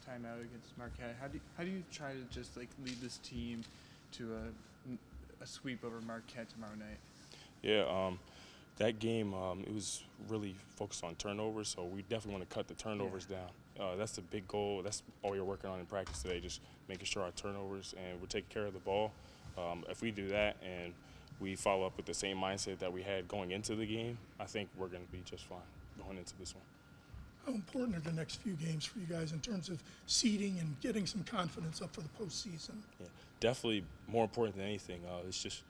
time out against Marquette. How do you try to just like lead this team to a sweep over Marquette tomorrow night? Yeah, that game, it was really focused on turnovers, so we definitely want to cut the turnovers down. That's the big goal. That's all we're working on in practice today, just making sure our turnovers and we're taking care of the ball. If we do that and we follow up with the same mindset that we had going into the game, I think we're going to be just fine going into this one. How important are the next few games for you guys in terms of seeding and getting some confidence up for the postseason? Yeah, definitely more important than anything. It's just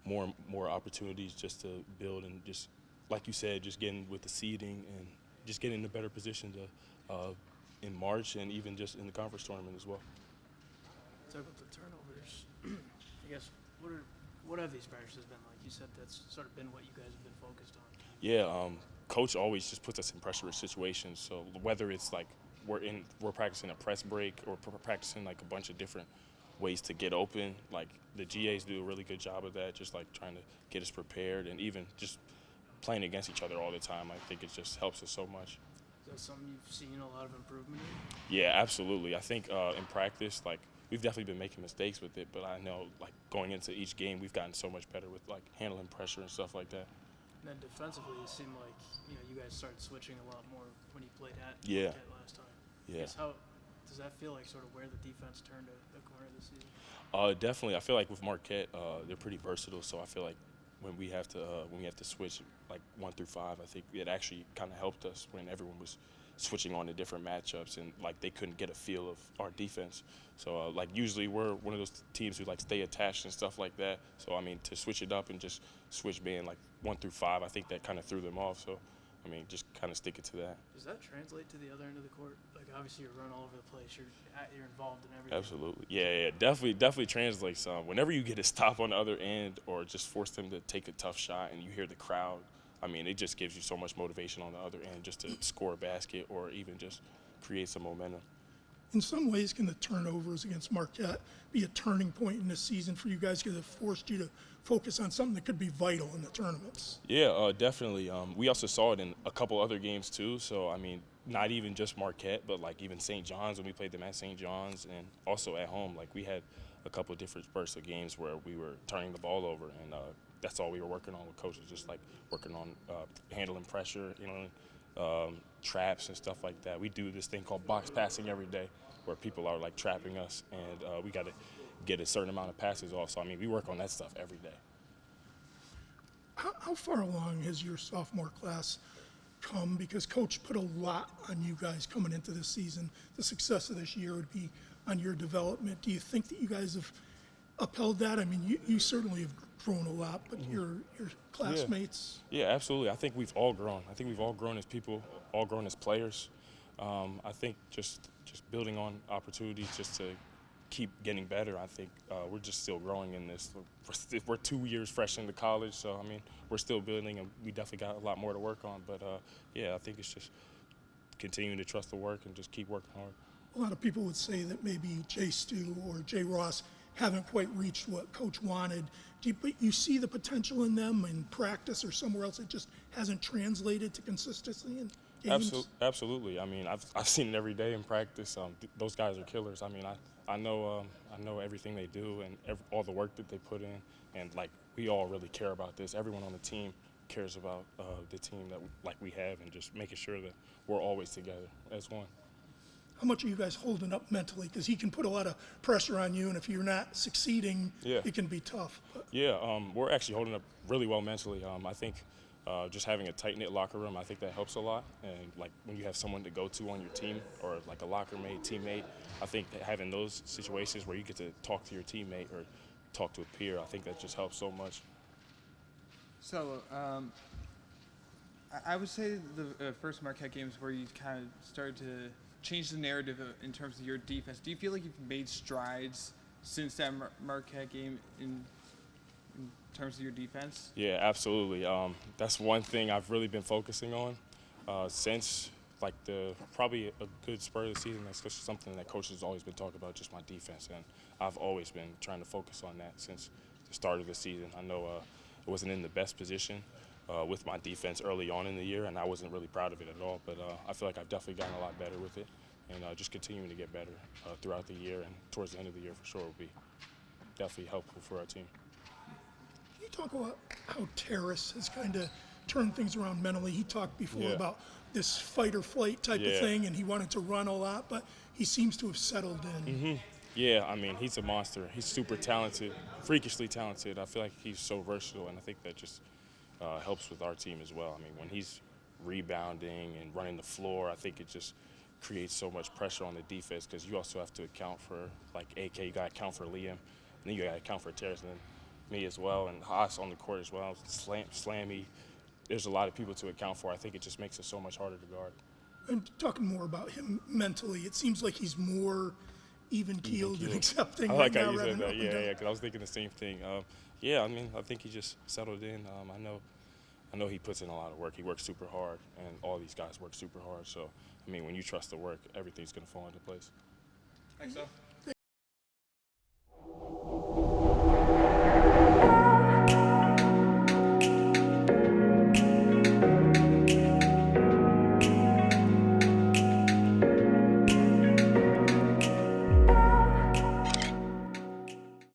more opportunities just to build and just, like you said, just getting with the seeding and just getting in a better position to in March and even just in the conference tournament as well. Talk about the turnovers. I guess what have these practices been like? You said that's sort of been what you guys have been focused on. Yeah, coach always just puts us in pressure situations. So whether it's like we're practicing a press break or practicing like a bunch of different ways to get open, like the GAs do a really good job of that, just like trying to get us prepared and even just playing against each other all the time. I think it just helps us so much. Is that something you've seen a lot of improvement in? Yeah, absolutely. I think in practice, like we've definitely been making mistakes with it, but I know like going into each game, we've gotten so much better with like handling pressure and stuff like that. And then defensively, it seemed like you guys started switching a lot more when you played at Yeah. Marquette last time. Yeah. I guess how does that feel like, sort of where the defense turned a corner this season? Definitely. I feel like with Marquette, they're pretty versatile. So I feel like when we have to switch like 1 through 5, I think it actually kind of helped us when everyone was switching on to different matchups and like they couldn't get a feel of our defense. So like usually we're one of those teams who like stay attached and stuff like that. So I mean to switch it up and just switch being like 1 through 5, I think that kind of threw them off. So I mean just kind of stick it to that. Does that translate to the other end of the court? Like obviously you're running all over the place. You're involved in everything. Absolutely. Yeah, definitely translates. Whenever you get a stop on the other end or just force them to take a tough shot and you hear the crowd, I mean, it just gives you so much motivation on the other end just to score a basket or even just create some momentum. In some ways, can the turnovers against Marquette be a turning point in this season for you guys because it forced you to focus on something that could be vital in the tournaments? Yeah, definitely. We also saw it in a couple other games too. So, I mean, not even just Marquette, but like even St. John's when we played them at St. John's and also at home. Like we had a couple of different spurts of games where we were turning the ball over and that's all we were working on with coaches, just like working on handling pressure, traps and stuff like that. We do this thing called box passing every day where people are like trapping us and we got to get a certain amount of passes off. So, I mean, we work on that stuff every day. How far along has your sophomore class come? Because Coach put a lot on you guys coming into this season. The success of this year would be on your development. Do you think that you guys have upheld that? I mean, you certainly have grown a lot, but your classmates? Yeah, absolutely. I think we've all grown. I think we've all grown as people, all grown as players. I think just building on opportunities just to keep getting better. I think we're just still growing in this. We're 2 years fresh into college, so I mean, we're still building, and we definitely got a lot more to work on. But yeah, I think it's just continuing to trust the work and just keep working hard. A lot of people would say that maybe Jay Stu or Jay Ross haven't quite reached what Coach wanted. But you see the potential in them in practice or somewhere else. It just hasn't translated to consistency in games? Absolutely. I mean, I've seen it every day in practice. Those guys are killers. I mean, I know everything they do and all the work that they put in. And, like, we all really care about this. Everyone on the team cares about the team that we have and just making sure that we're always together as one. How much are you guys holding up mentally? Because he can put a lot of pressure on you, and if you're not succeeding, it can be tough. Yeah, we're actually holding up really well mentally. I think just having a tight-knit locker room, I think that helps a lot. And like when you have someone to go to on your team or like a locker mate, teammate, I think that having those situations where you get to talk to your teammate or talk to a peer, I think that just helps so much. So I would say the first Marquette games where you kind of started to change the narrative in terms of your defense. Do you feel like you've made strides since that Marquette game in terms of your defense? Yeah, absolutely. That's one thing I've really been focusing on since like probably a good spur of the season. That's just something that coach has always been talking about, just my defense, and I've always been trying to focus on that since the start of the season. I know it wasn't in the best position with my defense early on in the year, and I wasn't really proud of it at all, but I feel like I've definitely gotten a lot better with it, and just continuing to get better throughout the year and towards the end of the year for sure will be definitely helpful for our team. Can you talk about how Terrace has kind of turned things around mentally? He talked before about this fight or flight type of thing, and he wanted to run a lot, but he seems to have settled in. Yeah, I mean, he's a monster. He's super talented, freakishly talented. I feel like he's so versatile, and I think that just helps with our team as well. I mean, when he's rebounding and running the floor, I think it just creates so much pressure on the defense because you also have to account for, like, AK, you got to account for Liam, and then you got to account for Terrace, and then me as well, and Haas on the court as well, Slammy. There's a lot of people to account for. I think it just makes it so much harder to guard. And talking more about him mentally, it seems like he's more even-keeled and accepting. I like right how now you rather said than that. up and down. Yeah, because I was thinking the same thing. Yeah, I mean, I think he just settled in. I know he puts in a lot of work. He works super hard, and all these guys work super hard. So, I mean, when you trust the work, everything's going to fall into place. Thanks, so.